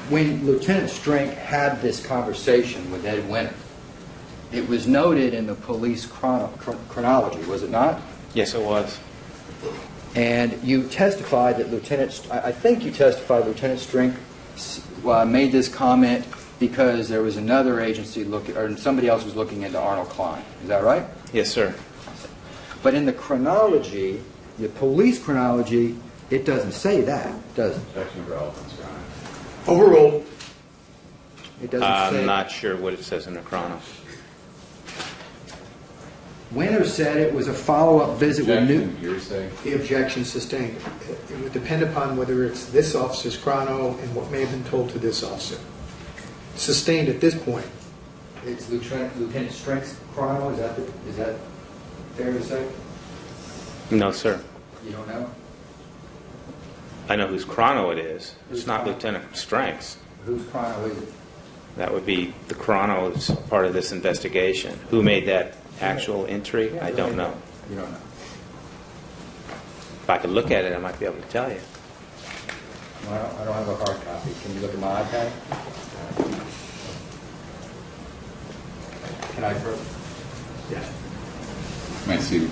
When Lieutenant Strink had this conversation with Ed Winter, it was noted in the police chronology, was it not? Yes, it was. And you testified that I think you testified Lieutenant Strink made this comment because there was another agency looking, or somebody else was looking into Arnold Klein. Is that right? Yes, sir. But in the chronology, the police chronology, it doesn't say that, does it? Objection of relevance, Your Honor. Overruled. It doesn't say. I'm not sure what it says in the chrono. Winter said it was a follow-up visit with Newton. Hearsay. The objection sustained. It would depend upon whether it's this officer's chrono and what may have been told to this officer. Sustained at this point. It's Lieutenant Strink's chrono. Is that fair to say? No, sir. You don't know? I know whose chrono it is. It's not Lieutenant Strink's. Whose chrono is it? That would be the chrono as part of this investigation. Who made that actual entry? I don't know. You don't know. If I could look at it, I might be able to tell you. Well, I don't have a hard copy. Can you look at my iPad? Can I first? Yes. May I see?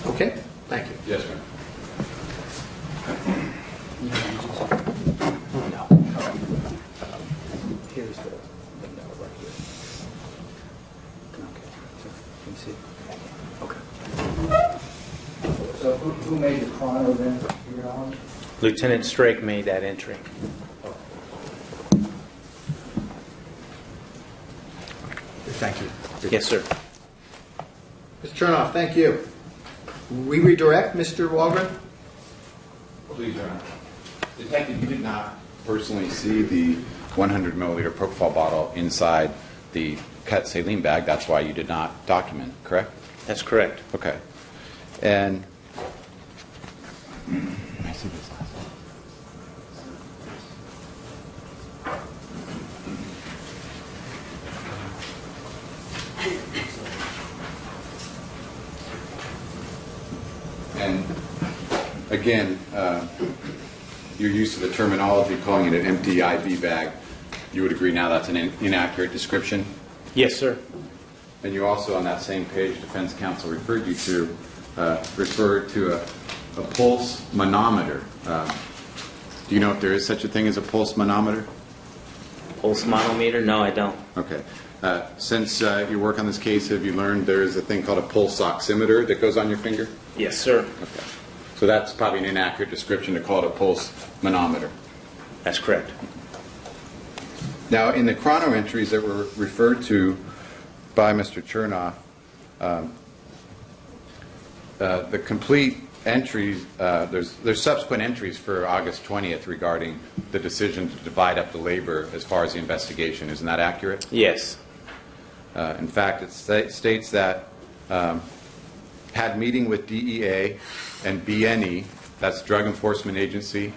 Okay. Thank you. Yes, ma'am. No. Here's the window right here. Okay. So, can you see? Okay. So who made the chrono then? To your knowledge? Lieutenant Strink made that entry. Thank you. Yes, sir. Mr. Chernoff, thank you. We redirect Mr. Walgren. Please, Your Honor. Detective, you did not personally see the 100 milliliter propofol bottle inside the cut saline bag. That's why you did not document, correct? That's correct. Okay. And I see this last one. And again, you're used to the terminology calling it an empty IV bag. You would agree now that's an inaccurate description? Yes, sir. And you also, on that same page, defense counsel referred you to, referred to a pulse manometer. Do you know if there is such a thing as a pulse manometer? Pulse manometer? No, I don't. Okay. Since your work on this case, have you learned there is a thing called a pulse oximeter that goes on your finger? Yes, sir. Okay. So that's probably an inaccurate description to call it a pulse manometer. That's correct. Now, in the chrono entries that were referred to by Mr. Chernoff, the complete entries, there's subsequent entries for August 20th regarding the decision to divide up the labor as far as the investigation. Isn't that accurate? Yes. In fact, it states that had meeting with DEA and BNE, that's Drug Enforcement Agency.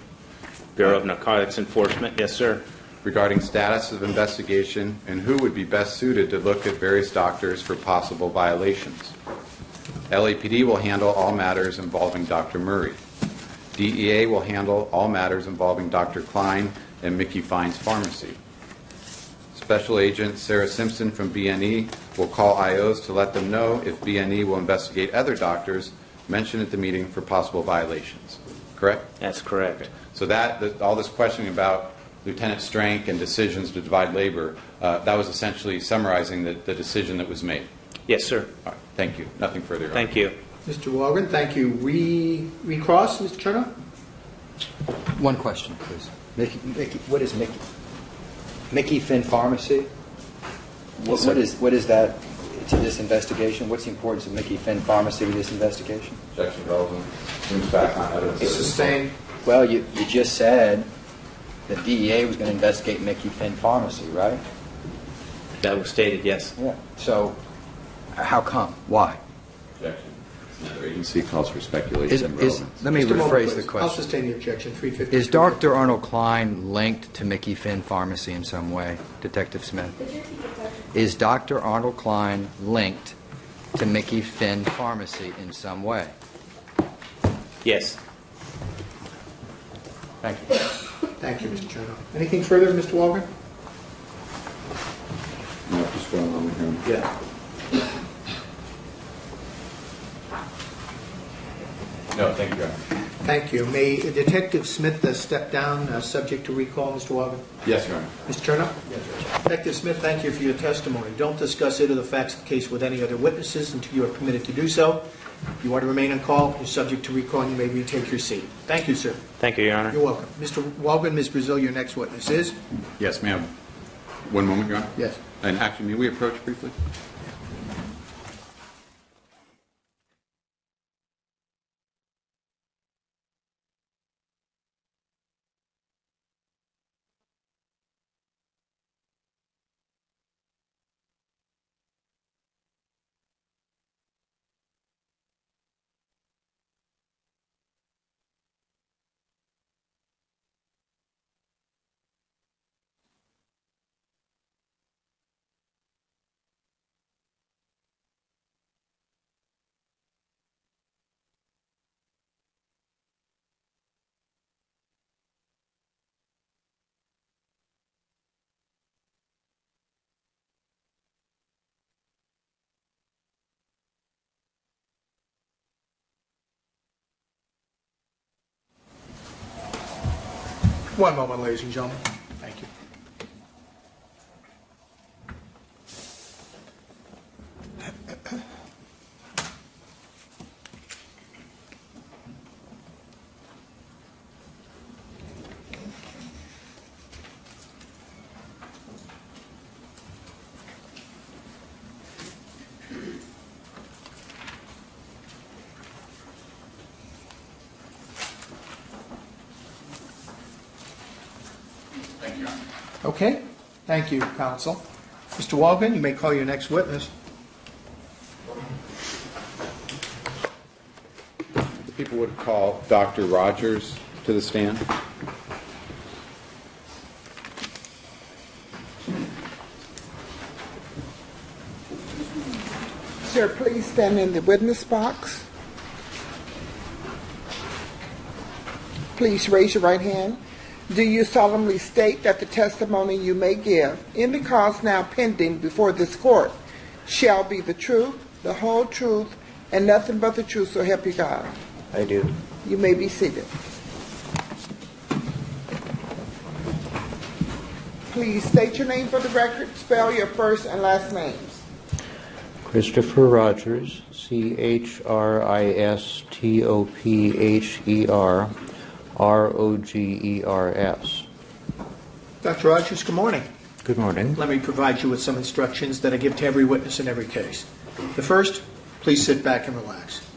Bureau of Narcotics Enforcement. Yes, sir. Regarding status of investigation and who would be best suited to look at various doctors for possible violations. LAPD will handle all matters involving Dr. Murray. DEA will handle all matters involving Dr. Klein and Mickey Fine's pharmacy. Special Agent Sarah Simpson from BNE will call IOs to let them know if BNE will investigate other doctors mentioned at the meeting for possible violations. Correct? That's correct. Okay. So all this questioning about Lieutenant Strink and decisions to divide labor, that was essentially summarizing the decision that was made. Yes, sir. All right. Thank you. Nothing further. Thank you. Mr. Walgren, thank you. Recross, Mr. Chernoff? One question, please. Mickey, what is Mickey? Mickey Finn Pharmacy? What is that to this investigation? What's the importance of Mickey Finn Pharmacy to this investigation? Objection relevant. Seems back on evidence. Sustained. Well, you just said that DEA was going to investigate Mickey Finn Pharmacy, right? That was stated, yes. Yeah. So, how come? Why? Objection. Another agency calls for speculation and relevance. Let me Mr. rephrase Mulder, the I'll question. sustain the objection. 350. Is Dr. Arnold Klein linked to Mickey Finn Pharmacy in some way, Detective Smith? Is Dr. Arnold Klein linked to Mickey Finn Pharmacy in some way? Yes. Thank you. Thank you, Mr. Chernow. Anything further, Mr. Walgren? No, just going on here. Yeah. No, thank you, Your Honor. Thank you. May Detective Smith step down, subject to recall, Mr. Walgren? Yes, Your Honor. Mr. Chernow? Yes, Detective Smith, thank you for your testimony. Don't discuss it or the facts of the case with any other witnesses until you are permitted to do so. If you want to remain on call, you're subject to recall and you may retake your seat. Thank you, sir. Thank you, Your Honor. You're welcome. Mr. Walgren, Ms. Brazil, your next witness is? Yes, ma'am. One moment, Your Honor. Yes. And actually, may we approach briefly? One moment, ladies and gentlemen. Thank you. Okay. Thank you, counsel. Mr. Walgren, you may call your next witness. The people would call Dr. Rogers to the stand. Sir, please stand in the witness box. Please raise your right hand. Do you solemnly state that the testimony you may give in the cause now pending before this court shall be the truth, the whole truth, and nothing but the truth, so help you God? I do. You may be seated. Please state your name for the record. Spell your first and last names. Christopher Rogers, CHRISTOPHER, ROGERS. Dr. Rogers, good morning. Good morning. Let me provide you with some instructions that I give to every witness in every case. The first, please sit back and relax.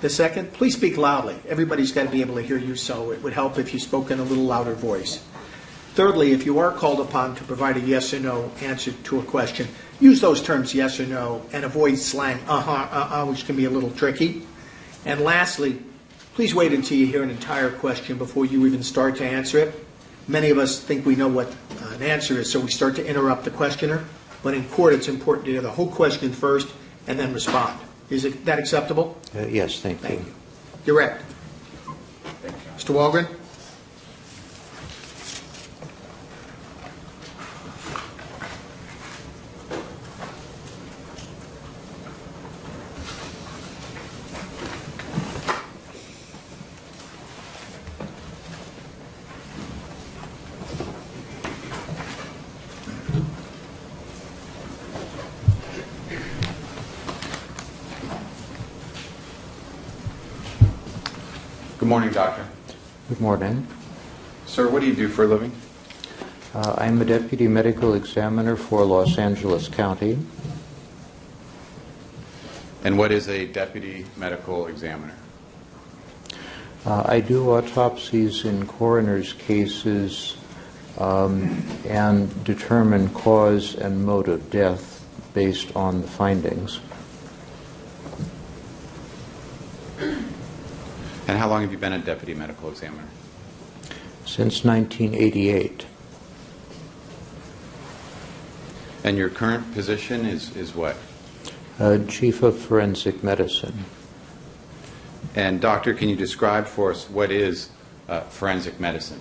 The second, please speak loudly. Everybody's got to be able to hear you, so it would help if you spoke in a little louder voice. Thirdly, if you are called upon to provide a yes or no answer to a question, use those terms yes or no and avoid slang which can be a little tricky. And lastly, please wait until you hear an entire question before you even start to answer it. Many of us think we know what an answer is, so we start to interrupt the questioner. But in court, it's important to hear the whole question first and then respond. Is that acceptable? Yes, thank you. Direct. Mr. Walgren? Good morning, Doctor. Good morning. Sir, what do you do for a living? I'm a deputy medical examiner for Los Angeles County. And what is a deputy medical examiner? I do autopsies in coroner's cases and determine cause and mode of death based on the findings. And how long have you been a deputy medical examiner? Since 1988. And your current position is what? Chief of Forensic Medicine. And doctor, can you describe for us what is forensic medicine?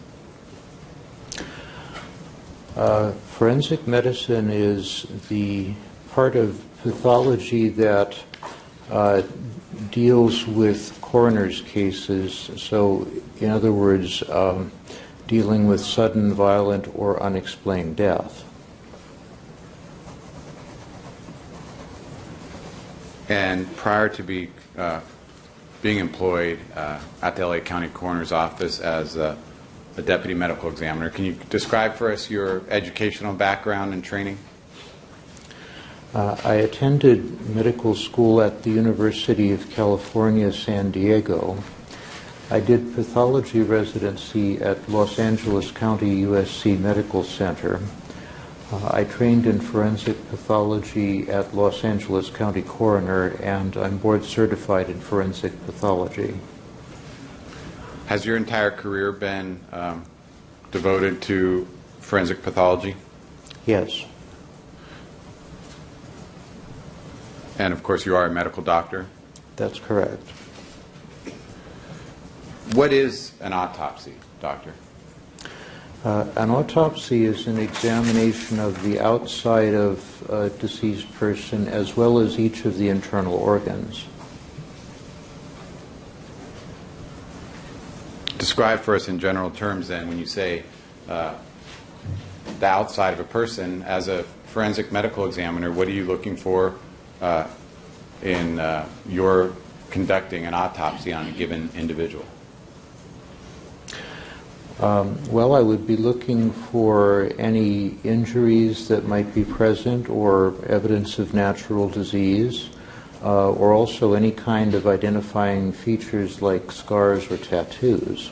Forensic medicine is the part of pathology that deals with coroner's cases. So, in other words, dealing with sudden, violent, or unexplained death. And prior to being employed at the LA County Coroner's Office as a deputy medical examiner, can you describe for us your educational background and training? I attended medical school at the University of California, San Diego. I did pathology residency at Los Angeles County USC Medical Center. I trained in forensic pathology at Los Angeles County Coroner, and I'm board certified in forensic pathology. Has your entire career been devoted to forensic pathology? Yes. And of course you are a medical doctor? That's correct. What is an autopsy, doctor? An autopsy is an examination of the outside of a deceased person as well as each of the internal organs. Describe for us in general terms then when you say the outside of a person. As a forensic medical examiner, what are you looking for in your conducting an autopsy on a given individual? Well, I would be looking for any injuries that might be present or evidence of natural disease, or also any kind of identifying features like scars or tattoos.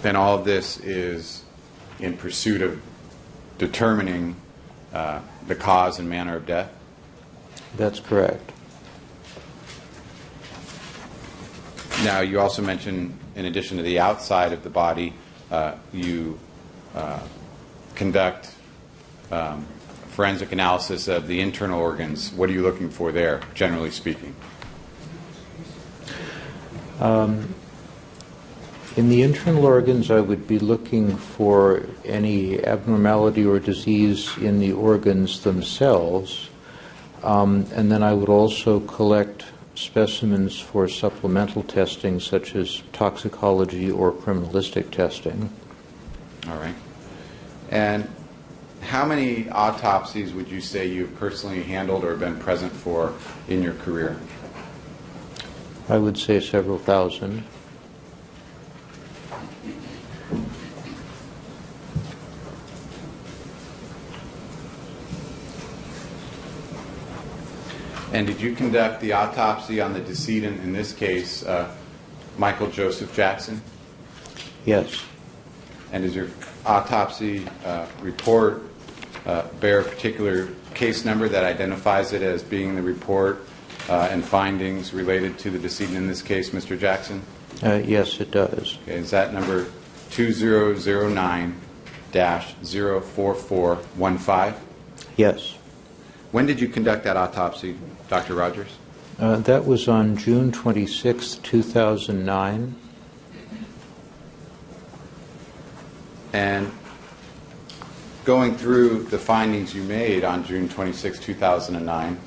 Then all of this is in pursuit of determining the cause and manner of death? That's correct. Now, you also mentioned, in addition to the outside of the body, you conduct forensic analysis of the internal organs. What are you looking for there, generally speaking? In the internal organs, I would be looking for any abnormality or disease in the organs themselves, and then I would also collect specimens for supplemental testing, such as toxicology or criminalistic testing. All right. And how many autopsies would you say you've personally handled or been present for in your career? I would say several thousand. And did you conduct the autopsy on the decedent, in this case, Michael Joseph Jackson? Yes. And does your autopsy report bear a particular case number that identifies it as being the report and findings related to the decedent, in this case, Mr. Jackson? Yes, it does. Okay, is that number 2009-04415? Yes. When did you conduct that autopsy, Dr. Rogers? That was on June 26, 2009. And going through the findings you made on June 26, 2009,